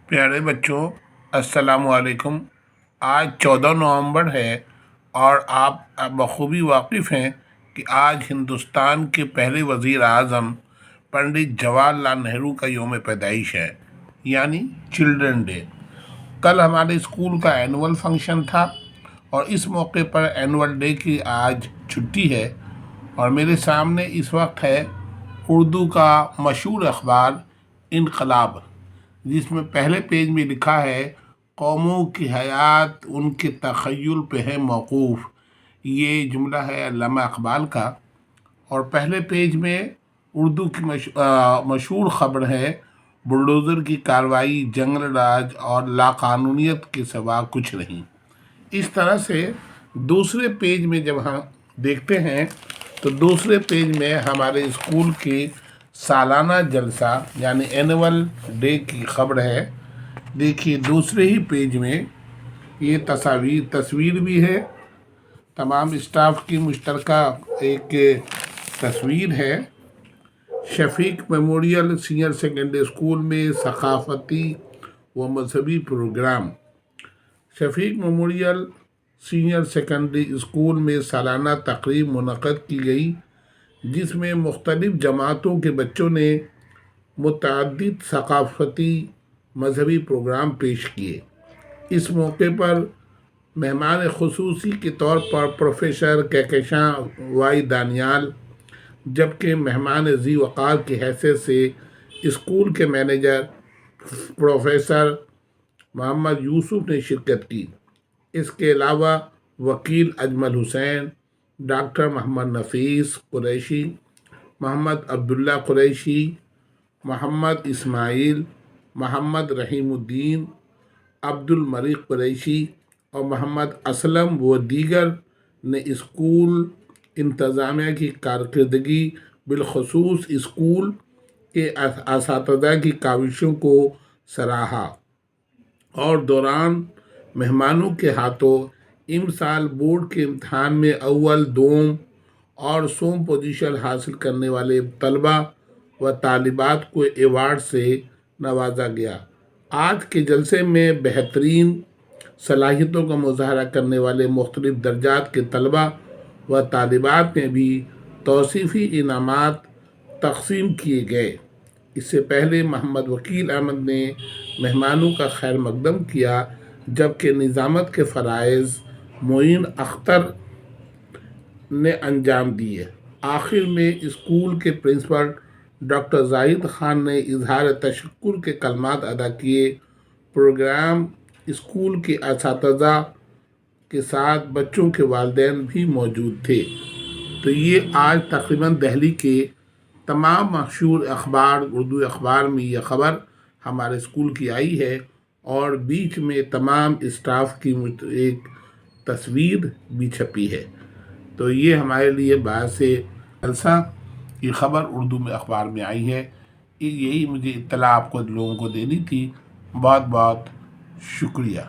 پیارے بچوں، السلام علیکم۔ آج 14 نومبر ہے اور آپ بخوبی واقف ہیں کہ آج ہندوستان کے پہلے وزیر اعظم پنڈت جواہر لال نہرو کا یوم پیدائش ہے، یعنی چلڈرن ڈے۔ کل ہمارے اسکول کا اینول فنکشن تھا اور اس موقع پر اینول ڈے کی آج چھٹی ہے، اور میرے سامنے اس وقت ہے اردو کا مشہور اخبار انقلاب، جس میں پہلے پیج میں لکھا ہے قوموں کی حیات ان کے تخیل پہ ہے موقوف۔ یہ جملہ ہے علامہ اقبال کا، اور پہلے پیج میں اردو کی مشہور خبر ہے بلڈوزر کی کارروائی جنگل راج اور لاقانونیت کے سوا کچھ نہیں۔ اس طرح سے دوسرے پیج میں جب ہم دیکھتے ہیں تو دوسرے پیج میں ہمارے اسکول کے سالانہ جلسہ یعنی اینول ڈے کی خبر ہے۔ دیکھیے دوسرے ہی پیج میں یہ تصویر بھی ہے، تمام اسٹاف کی مشترکہ ایک تصویر ہے۔ شفیق میموریل سینئر سیکنڈری اسکول میں ثقافتی و مذہبی پروگرام۔ شفیق میموریل سینئر سیکنڈری اسکول میں سالانہ تقریب منعقد کی گئی، جس میں مختلف جماعتوں کے بچوں نے متعدد ثقافتی مذہبی پروگرام پیش کیے۔ اس موقع پر مہمان خصوصی کے طور پر پروفیسر کہکشاں وائی دانیال، جبکہ مہمان ذی وقار کی حیثیت سے اسکول کے مینیجر پروفیسر محمد یوسف نے شرکت کی۔ اس کے علاوہ وکیل اجمل حسین، ڈاکٹر محمد نفیس قریشی، محمد عبداللہ قریشی، محمد اسماعیل، محمد رحیم الدین، عبد المریخ قریشی اور محمد اسلم و دیگر نے اسکول انتظامیہ کی کارکردگی، بالخصوص اسکول کے اساتذہ کی کاوشوں کو سراہا، اور دوران مہمانوں کے ہاتھوں امسال بورڈ کے امتحان میں اول، دوم اور سوم پوزیشن حاصل کرنے والے طلباء و طالبات کو ایوارڈ سے نوازا گیا۔ آج کے جلسے میں بہترین صلاحیتوں کا مظاہرہ کرنے والے مختلف درجات کے طلباء و طالبات میں بھی توصیفی انعامات تقسیم کیے گئے۔ اس سے پہلے محمد وکیل احمد نے مہمانوں کا خیر مقدم کیا، جبکہ نظامت کے فرائض معین اختر نے انجام دیے۔ آخر میں اسکول کے پرنسپل ڈاکٹر زاہد خان نے اظہار تشکر کے کلمات ادا کیے۔ پروگرام اسکول کے اساتذہ کے ساتھ بچوں کے والدین بھی موجود تھے۔ تو یہ آج تقریباً دہلی کے تمام مشہور اخبار، اردو اخبار میں یہ خبر ہمارے اسکول کی آئی ہے، اور بیچ میں تمام اسٹاف کی ایک تصویر بھی چھپی ہے۔ تو یہ ہمارے لیے باعث جلسہ یہ خبر اردو میں اخبار میں آئی ہے۔ یہی مجھے اطلاع آپ کو لوگوں کو دینی تھی۔ بہت بہت شکریہ۔